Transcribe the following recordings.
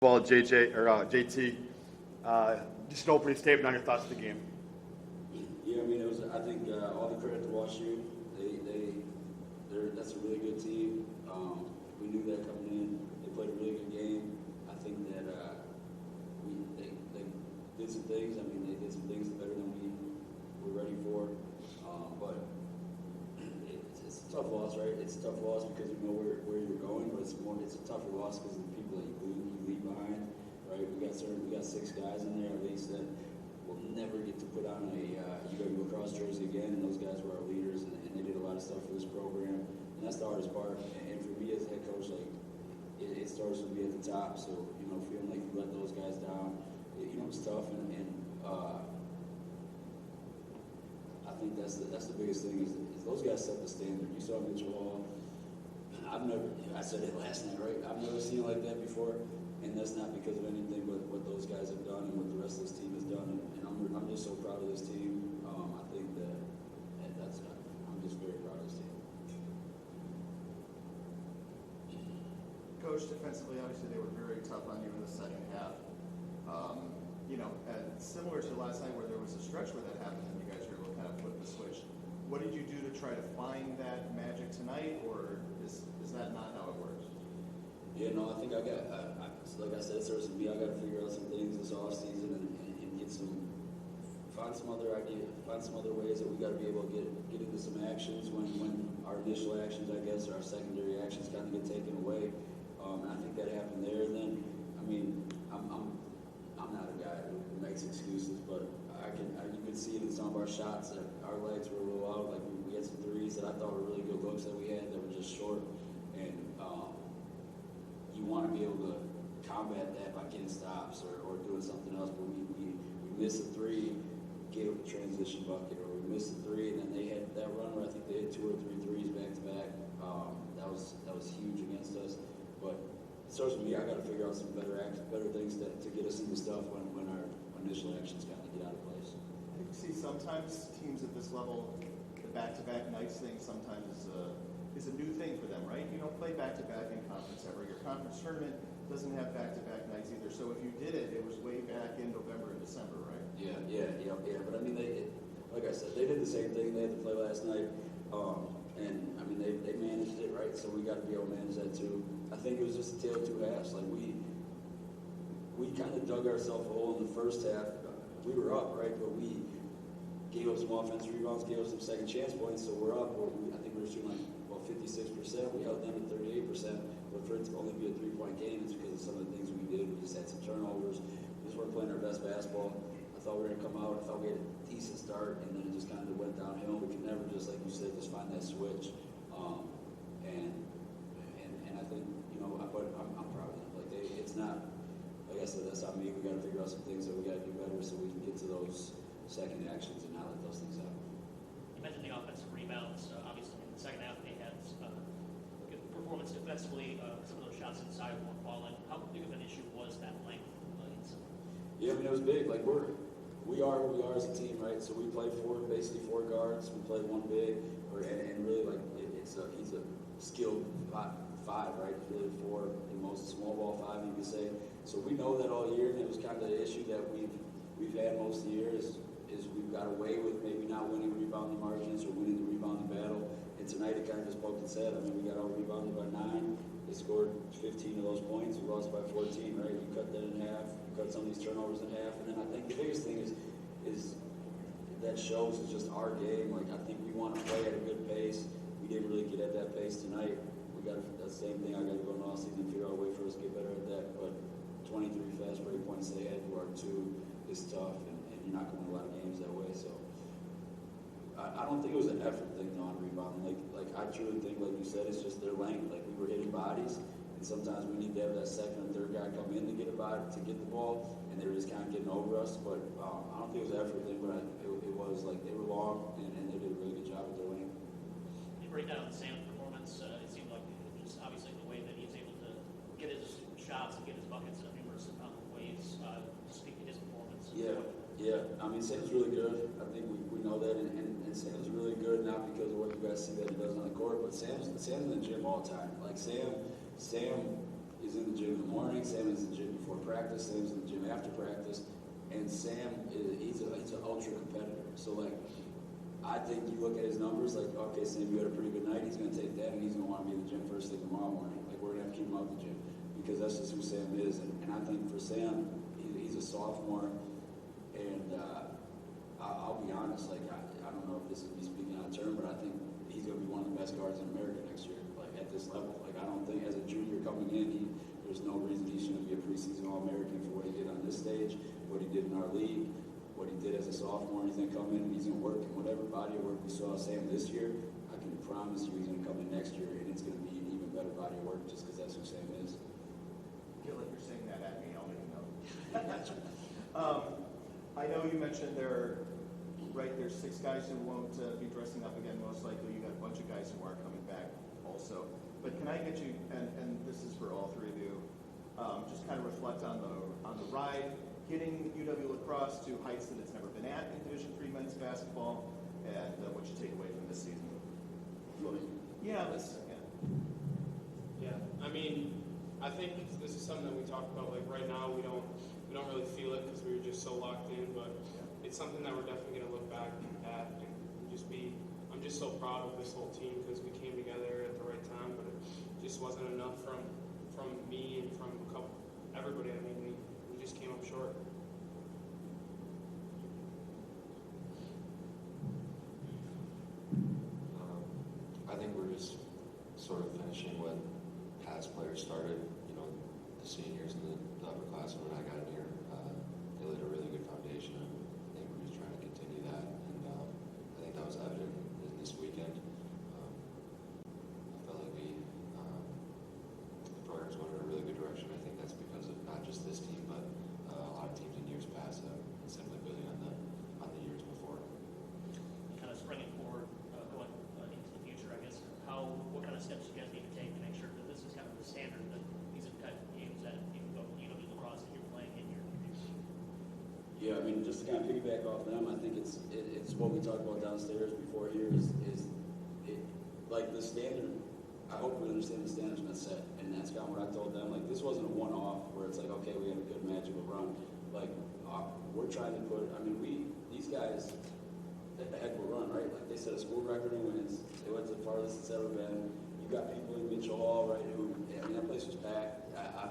Well, JT, just an opening statement on your thoughts of the game. Yeah, I mean, it was. I think all the credit to WashU. That's a really good team. We knew that coming in. They played a really good game. I think that they did some things. I mean, they did some things better than we were ready for. But it's a tough loss, right? It's a tough loss because we know where you're going, but it's a tougher loss because of the people that you leave behind, right? We got 6 guys in there at least that will never get to put on a UWL cross jersey again, and those guys were our leaders, and they did a lot of stuff for this program, and that's the hardest part. And for me as head coach, like it starts with me at the top. So feeling like you let those guys down, it's tough, and I think that's the biggest thing is those guys set the standard. You saw Mitchell Hall. I said it last night, right? I've never seen it like that before, and that's not because of anything but what those guys have done and what the rest of this team has done. And I'm just so proud of this team. I think I'm just very proud of this team. Coach, defensively, obviously they were very tough on you in the second half. And similar to last night where there was a stretch where that happened and you guys were able to kind of flip the switch. What did you do to try to find that magic tonight, or is that not how it works? Yeah, no, I think like I said, it starts with me. I got to figure out some things this off season and find some other ways that we got to be able to get into some actions when our initial actions, I guess, or our secondary actions kind of get taken away. And I think that happened there. And then, I mean, I'm not a guy who makes excuses, but you could see it in some of our shots that our legs were a little out. Like we had some threes that I thought were really good looks that we had that were just short. And you want to be able to combat that by getting stops or doing something else. But we missed a three, gave up a transition bucket, or we missed a three, and then they had that run where I think they had 2 or 3 threes back to back. That was huge against us. But it starts with me. I got to figure out some better things to get us into stuff when our initial actions kind of get out of place. I think you see sometimes teams at this level, the back-to-back nights thing sometimes is a new thing for them, right? You don't play back-to-back in conference ever. Your conference tournament doesn't have back-to-back nights either. So if you did it, it was way back in November and December, right? Yeah. But I mean, like I said, they did the same thing. They had to play last night, and I mean, they managed it, right? So we got to be able to manage that too. I think it was just a tale of two halves. Like we kind of dug ourselves a hole in the first half. We were up, right? But we gave up some offensive rebounds, gave up some second chance points, so we're up. I think we were shooting like 56%. We held them at 38%. But for it to only be a 3-point game, it's because of some of the things we did. We just had some turnovers. We just weren't playing our best basketball. I thought we were going to come out. I thought we had a decent start, and then it just kind of went downhill. We could never just, like you said, just find that switch. And I think, but I'm proud of them. Like it's not, like I said, that's on me. We got to figure out some things that we got to do better so we can get to those second actions and not let those things happen. You mentioned the offensive rebounds. Obviously, in the second half, they had good performance defensively. Some of those shots inside weren't falling. How big of an issue was that length? Yeah, I mean, it was big. Like we are who we are as a team, right? So we play basically four guards. We play one big, and really like he's a skilled five, right? Really four, the most small ball five, you could say. So we know that all year, and it was kind of the issue that we've had most of the year is we've got away with maybe not winning rebounding margins or winning the rebounding battle. And tonight it kind of just poked its head. I mean, we got out rebounded by 9. They scored 15 of those points. We lost by 14, right? You cut that in half. You cut some of these turnovers in half. And then I think the biggest thing is that shows is just our game. Like, I think we want to play at a good pace. We didn't really get at that pace tonight. We got the same thing. I got to go in off season and figure out a way for us to get better at that. But 23 fast break points they had to our 2 is tough, and you're not going to win a lot of games that way. So I don't think it was an effort thing on rebounding. Like I truly think, like you said, it's just their length. Like we were hitting bodies, and sometimes we need to have that second or third guy come in to get the ball, and they were just kind of getting over us. But I don't think it was an effort thing, but it was like they were long, and they did a really good job with their length. You break down Sam's performance. It seemed like just obviously the way that he's able to get his shots and get his buckets in numerous ways. Speak to his performance. Yeah. I mean, Sam's really good. I think we know that, and Sam's really good not because of what you guys see that he does on the court, but Sam's in the gym all the time. Like Sam is in the gym in the morning, Sam is in the gym before practice, Sam's in the gym after practice, and Sam, he's an ultra competitor. So like, I think you look at his numbers, like, okay, Sam, you had a pretty good night, he's going to take that, and he's going to want to be in the gym first thing tomorrow morning. Like, we're going to have to keep him out of the gym, because that's just who Sam is. And I think for Sam, he's a sophomore, and I'll be honest, like, I don't know if this is me speaking out of turn, but I think he's going to be one of the best guards in America next year, like, at this level. Like, I don't think, as a junior coming in, there's no reason he shouldn't be a preseason All-American for what he did on this stage, what he did in our league, what he did as a sophomore. He's going to come in and he's going to work in whatever body of work we saw Sam this year. I can promise you he's going to come in next year, and it's going to be an even better body of work just because that's who Sam is. I feel like you're saying that at me. I'll make a note. I know you mentioned there's 6 guys who won't be dressing up again, most likely. You got a bunch of guys who are coming back also. But can I get you, and this is for all 3 of you, just kind of reflect on the ride, getting UW lacrosse to heights that it's never been at in Division III men's basketball, and what you take away from this season. Yeah, Yeah, I mean, I think this is something that we talked about. Like right now, we don't really feel it because we were just so locked in. But it's something that we're definitely going to look back at and just be. I'm just so proud of this whole team because we came together at the right time, but it just wasn't enough from me and from everybody. I mean, we just came up short. I think we're just sort of finishing what past players started. You know, the seniors and the upperclassmen when I got in here, they laid a really good foundation. I think we're just trying to continue that, and I think that was evident in this weekend. I felt like the program's going in a really good direction. I think that's because of not just this team, but a lot of teams in years past have been simply building on the years before. Kind of springing forward, going into the future, I guess. What kind of steps you guys need to take to make sure that this is kind of the standard that these are the type of games that you can go UW lacrosse that you're playing in your community? Yeah, I mean, just to kind of piggyback off them, I think it's what we talked about downstairs before here is like the standard. I hope we understand the standard's been set, and that's kind of what I told them. Like, this wasn't a one-off where it's like, okay, we had a good magical run. Like, we're trying to put. I mean, these guys, a heck of a run, right? Like, they set a school record in wins. They went to the farthest it's ever been. You got people in Mitchell Hall, right? I mean, that place was packed. I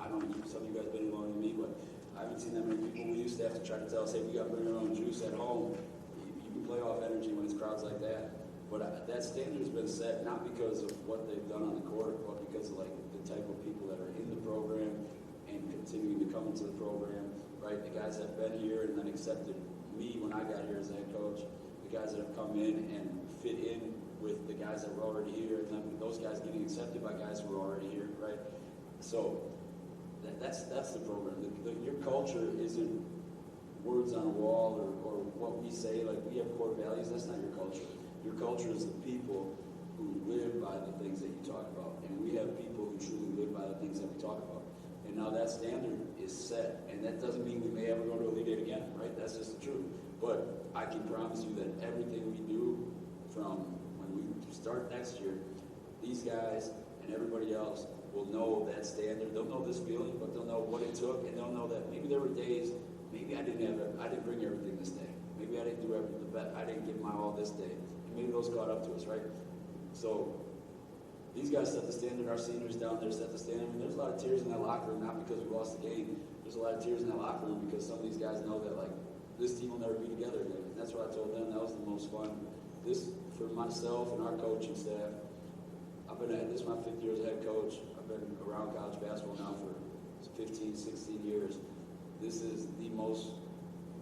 don't know. Some of you guys been longer than me, but I haven't seen that many people. We used to have to try to tell us, hey, we got to bring our own juice at home. You can play off energy when it's crowds like that. But that standard has been set not because of what they've done on the court, but because of like the type of people that are in the program and continuing to come into the program, right? The guys that have been here and then accepted me when I got here as head coach, the guys that have come in and fit in with the guys that were already here, and then those guys getting accepted by guys who were already here, right? So that's the program. Your culture isn't words on a wall or what we say, like we have core values. That's not your culture. Your culture is the people who live by the things that you talk about. And we have people who truly live by the things that we talk about. And now that standard is set. And that doesn't mean we may ever go to Elite Eight again, right? That's just the truth. But I can promise you that everything we do from when we start next year, these guys and everybody else will know that standard. They'll know this feeling, but they'll know what it took. And they'll know that maybe there were days, maybe I didn't bring everything this day. Maybe I didn't do everything, I didn't give my all this day. Maybe those caught up to us, right? So these guys set the standard. Our seniors down there set the standard. I mean, there's a lot of tears in that locker room, not because we lost the game. There's a lot of tears in that locker room because some of these guys know that, like, this team will never be together again. And that's what I told them. That was the most fun. This, for myself and our coaching staff, this is my 5th year as head coach. I've been around college basketball now for 15, 16 years. This is the most,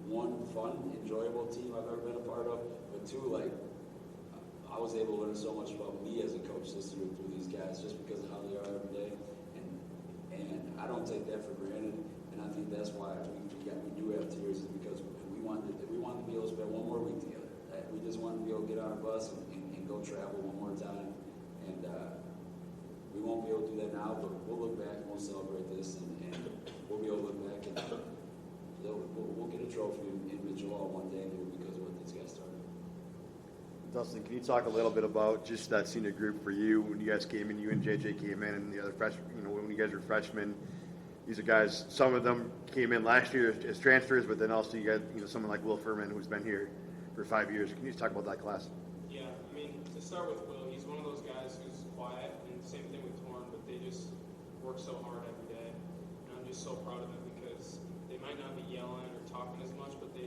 one, fun, enjoyable team I've ever been a part of, but 2, like, I was able to learn so much about me as a coach this year through these guys just because of how they are every day. And I don't take that for granted. And I think that's why we do have tears, is because we wanted to be able to spend one more week together. We just wanted to be able to get on a bus and go travel one more time. And we won't be able to do that now, but we'll look back and we'll celebrate this. And we'll be able to look back and we'll get a trophy in Mitchell Hall one day because of what these guys started. Dustin, can you talk a little bit about just that senior group for you when you guys came in, you and JJ came in, and the other freshmen, when you guys were freshmen? These are guys, some of them came in last year as transfers, but then also you got, someone like Will Furman who's been here for 5 years. Can you just talk about that class? Yeah, I mean, to start with Will, he's one of those guys who's quiet, and same thing with Torn, but they just work so hard every day. And I'm just so proud of them because they might not be yelling or talking as much, but they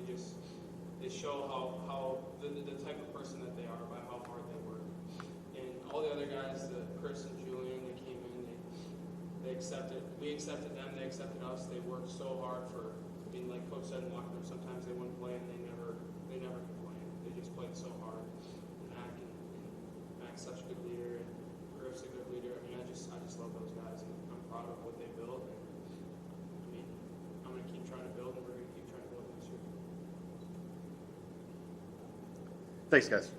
show how the type of person that they are by how hard they work. And all the other guys, Chris and Julian, they came in, we accepted them, they accepted us. They worked so hard for, like Coach said in the locker room, sometimes they wouldn't play and they never complained. They just played so hard. And Mac's such a good leader, and Griff's a good leader. I mean, I just love those guys, and I'm proud of what they built. And I mean, I'm gonna keep trying to build, and we're gonna keep trying to build next year. Thanks, guys.